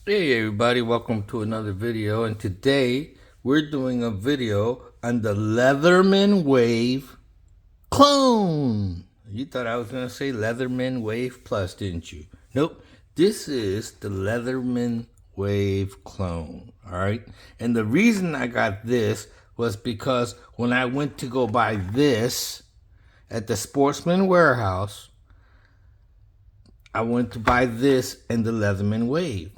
Hey everybody, welcome to another video, and today we're doing a video on the Leatherman Wave clone. You thought I was going to say Leatherman Wave Plus, didn't you? Nope, this is the Leatherman Wave clone, alright? And the reason I got this was because when I went to go buy this at the Sportsman Warehouse, I went to buy this and the Leatherman Wave.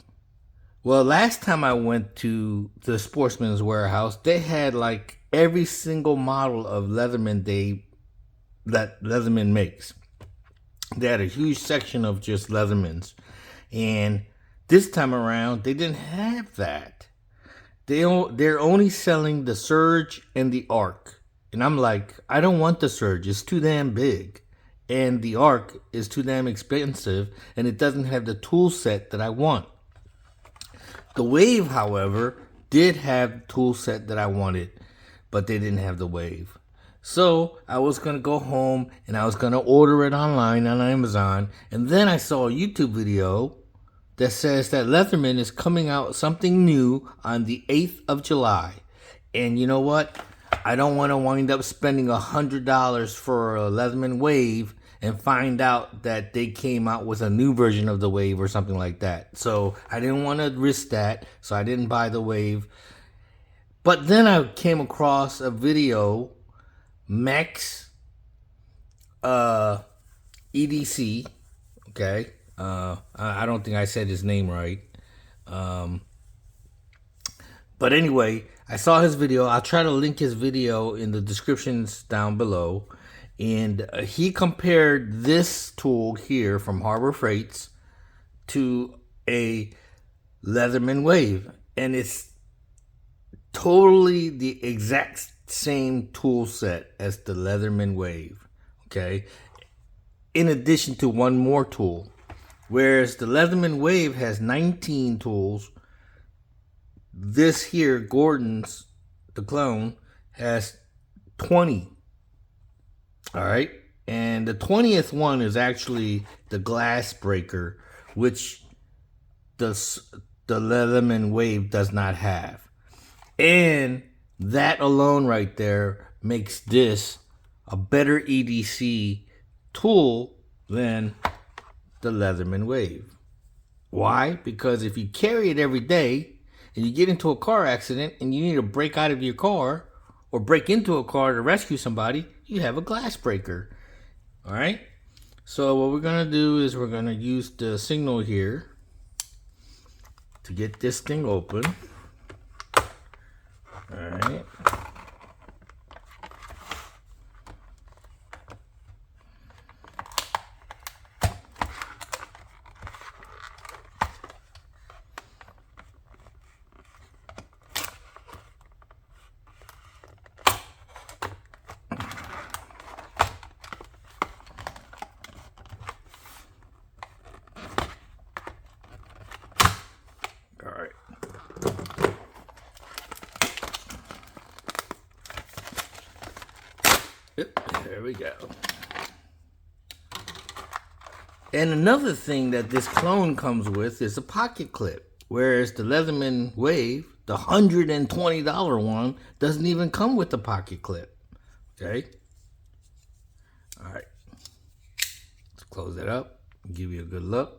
Well, last time I went to the Sportsman's Warehouse, they had like every single model of Leatherman that Leatherman makes. They had a huge section of just Leathermans. And this time around, they didn't have that. They're only selling the Surge and the Arc. And I'm like, I don't want the Surge. It's too damn big. And the Arc is too damn expensive. And it doesn't have the tool set that I want. The Wave, however, did have the tool set that I wanted, but they didn't have the Wave. So I was going to go home and I was going to order it online on Amazon. And then I saw a YouTube video that says that Leatherman is coming out something new on the 8th of July. And you know what? I don't want to wind up spending $100 for a Leatherman Wave and find out that they came out with a new version of the Wave or something like that. So I didn't want to risk that, so I didn't buy the Wave. But then I came across a video, Max EDC, okay? I don't think I said his name right. But anyway, I saw his video. I'll try to link his video in the descriptions down below. And he compared this tool here from Harbor Freights to a Leatherman Wave. And it's totally the exact same tool set as the Leatherman Wave. Okay. In addition to one more tool. Whereas the Leatherman Wave has 19 tools. This here, Gordon's, the clone, has 20. All right. And the 20th one is actually the glass breaker, which the Leatherman Wave does not have. And that alone right there makes this a better EDC tool than the Leatherman Wave. Why? Because if you carry it every day and you get into a car accident and you need to break out of your car or break into a car to rescue somebody, you have a glass breaker. All right. So what we're going to do is we're going to use the signal here to get this thing open. All right. All right. Yep, there we go. And another thing that this clone comes with is a pocket clip. Whereas the Leatherman Wave, the $120 one, doesn't even come with the pocket clip. Okay? All right. Let's close that up. Give you a good look.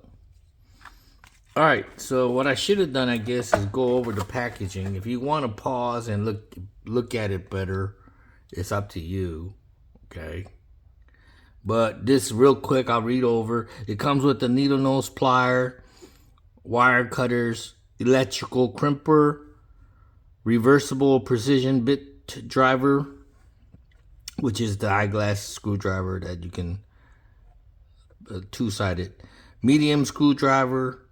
All right, so what I should have done, I guess, is go over the packaging. If you want to pause and look at it better, it's up to you, okay? But this real quick, I'll read over. It comes with the needle nose plier, wire cutters, electrical crimper, reversible precision bit driver, which is the eyeglass screwdriver that you can, two-sided, medium screwdriver,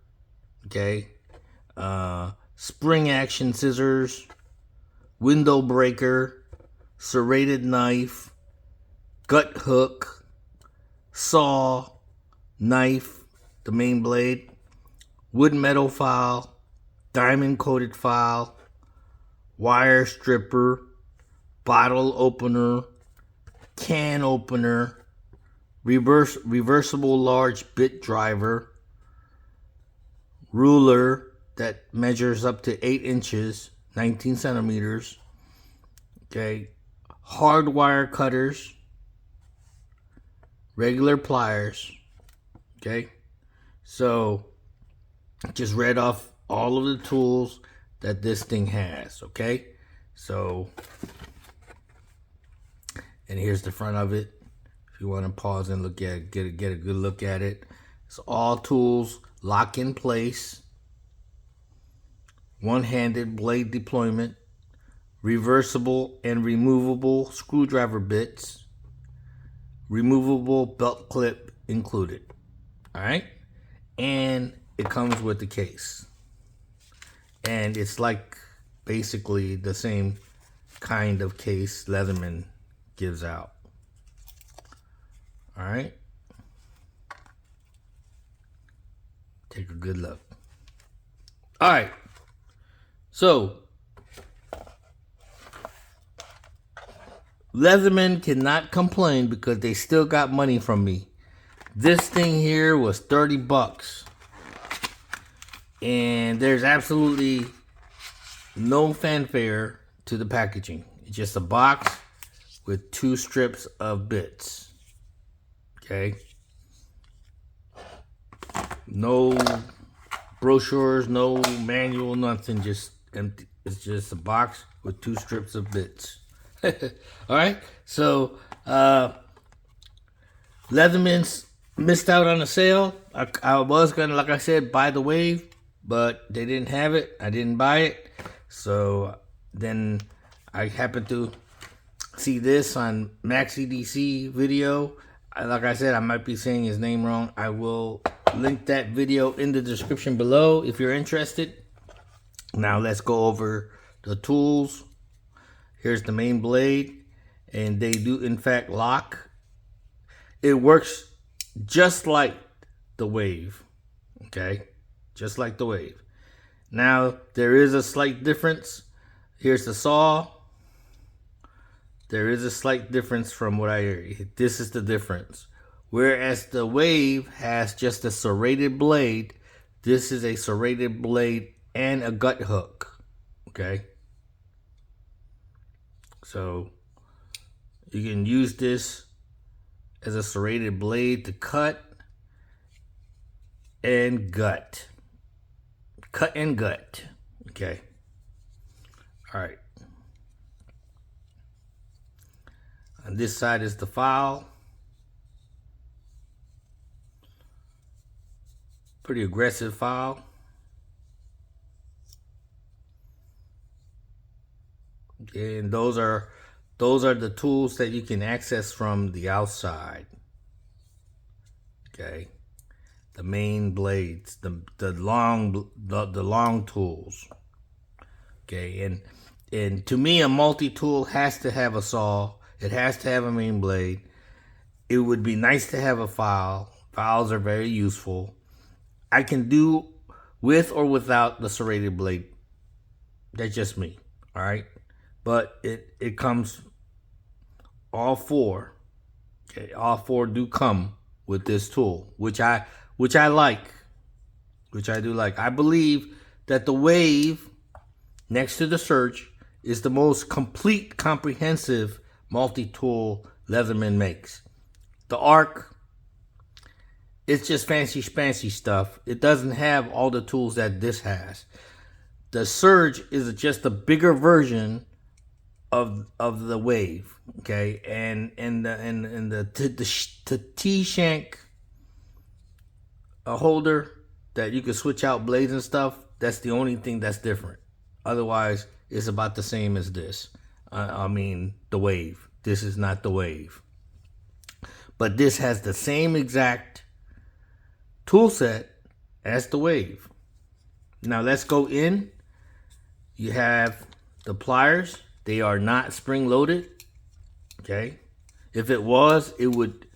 okay, spring action scissors, window breaker, serrated knife, gut hook, saw, knife, the main blade, wood metal file, diamond coated file, wire stripper, bottle opener, can opener, reversible large bit driver, ruler, that measures up to 8 inches, 19 centimeters. Okay, hard wire cutters, regular pliers. Okay, so just read off all of the tools that this thing has. Okay, so, and here's the front of it. If you want to pause and look at it, get a good look at it. It's all tools, lock in place, one-handed blade deployment, reversible and removable screwdriver bits, removable belt clip included. All right, and it comes with the case, and it's like basically the same kind of case Leatherman gives out. All right, take a good look. All right, so Leatherman cannot complain because they still got money from me. This thing here was 30 bucks. And there's absolutely no fanfare to the packaging. It's just a box with 2 strips of bits. Okay? No brochures, no manual, nothing. Just empty. It's just a box with 2 strips of bits. All right, so Leatherman's missed out on a sale. I was gonna, like I said, buy the Wave, but they didn't have it. I didn't buy it. So then I happened to see this on Max-EDC video. Like I said, I might be saying his name wrong. I will link that video in the description below if you're interested. Now let's go over the tools. Here's the main blade, and they do in fact lock. It works just like the Wave, okay? Just like the Wave. Now, there is a slight difference. Here's the saw. There is a slight difference from what I heard. This is the difference. Whereas the Wave has just a serrated blade, this is a serrated blade and a gut hook, okay? So you can use this as a serrated blade to cut and gut. Cut and gut. Okay. All right. On this side is the file. Pretty aggressive file. Okay, and those are the tools that you can access from the outside. Okay, the main blades, the long tools. Okay, and to me, a multi-tool has to have a saw. It has to have a main blade. It would be nice to have a file. Files are very useful. I can do with or without the serrated blade. That's just me. All right. But it comes, all 4, okay, all 4 do come with this tool, which I like, which I do like. I believe that the Wave, next to the Surge, is the most complete, comprehensive multi-tool Leatherman makes. The Arc, it's just fancy stuff. It doesn't have all the tools that this has. The Surge is just a bigger version of the Wave, okay, and the T-shank holder that you can switch out blades and stuff. That's the only thing that's different. Otherwise, it's about the same as this. I mean, the Wave. This is not the Wave, but this has the same exact tool set as the Wave. Now let's go in. You have the pliers. They are not spring-loaded, okay? If it was, it would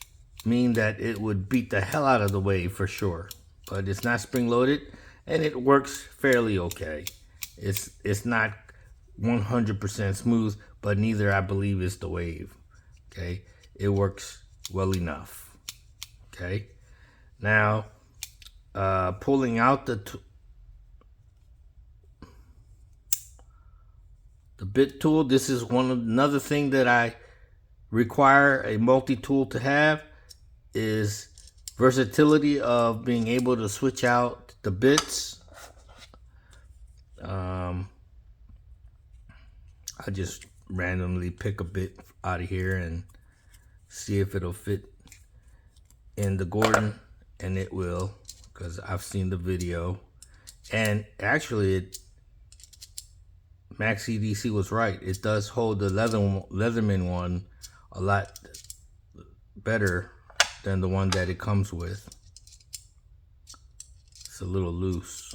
mean that it would beat the hell out of the Wave for sure. But it's not spring-loaded, and it works fairly okay. It's not 100% smooth, but neither, I believe, is the Wave, okay? It works well enough, okay? Now, pulling out the bit tool. This is another thing that I require a multi-tool to have, is versatility of being able to switch out the bits. I just randomly pick a bit out of here and see if it'll fit in the Gordon, and it will, because I've seen the video. And actually, Max EDC was right. It does hold the Leatherman one a lot better than the one that it comes with. It's a little loose,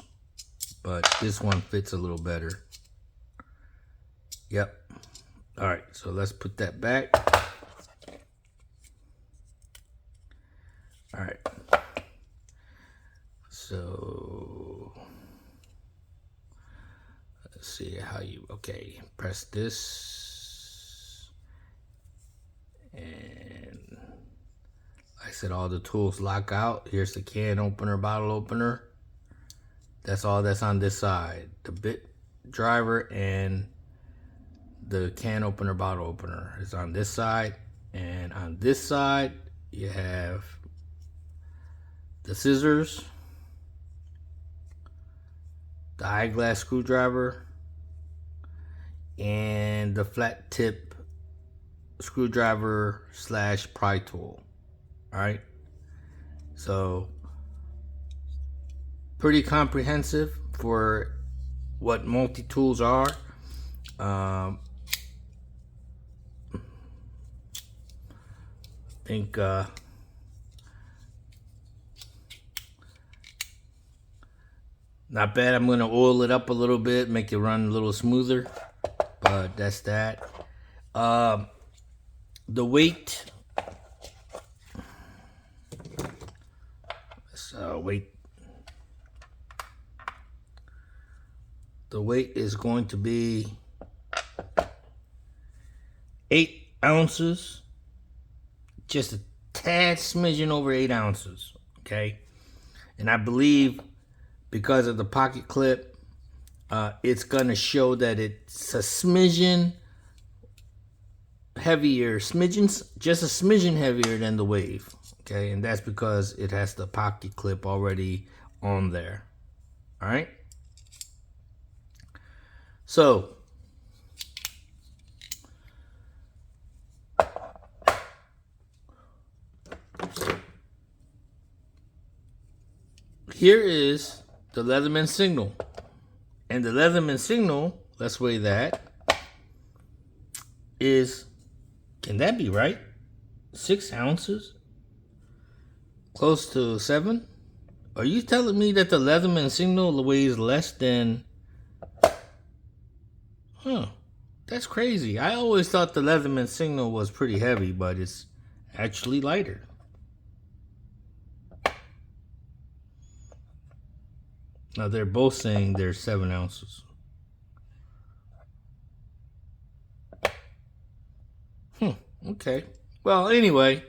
but this one fits a little better. Yep. All right, so let's put that back. All right. So let's see how you, okay, press this. And like I said, all the tools lock out. Here's the can opener, bottle opener. That's all that's on this side. The bit driver and the can opener, bottle opener is on this side. And on this side, you have the scissors, the eyeglass screwdriver, and the flat tip screwdriver / pry tool. All right, so pretty comprehensive for what multi-tools are. I think not bad. I'm gonna oil it up a little bit, make it run a little smoother, but that's that. The weight, the weight is going to be 8 ounces, just a tad smidgen over 8 ounces, okay? And I believe because of the pocket clip, it's gonna show that it's a smidgen heavier, just a smidgen heavier than the Wave, okay? And that's because it has the pocket clip already on there, all right? So here is the Leatherman signal. And the Leatherman signal, let's weigh that, is, can that be right? 6 ounces? Close to 7? Are you telling me that the Leatherman signal weighs less than... Huh, that's crazy. I always thought the Leatherman signal was pretty heavy, but it's actually lighter. Now they're both saying they're 7 ounces. Okay. Well, anyway,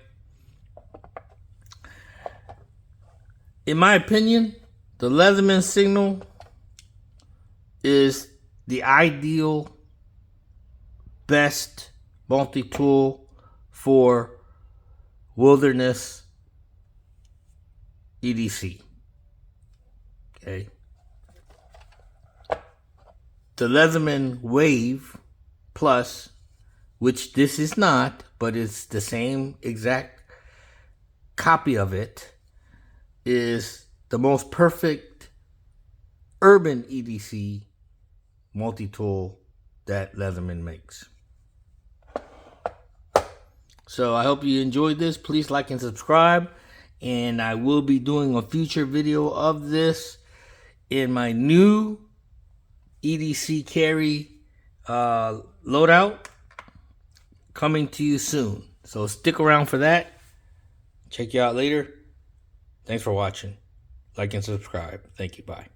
in my opinion, the Leatherman signal is the ideal, best multi-tool for wilderness EDC. Okay. The Leatherman Wave Plus, which this is not, but it's the same exact copy of it, is the most perfect urban EDC multi-tool that Leatherman makes. So I hope you enjoyed this. Please like and subscribe, and I will be doing a future video of this in my new EDC carry loadout, coming to you soon. So stick around for that. Check you out later. Thanks for watching. Like and subscribe. Thank you. Bye.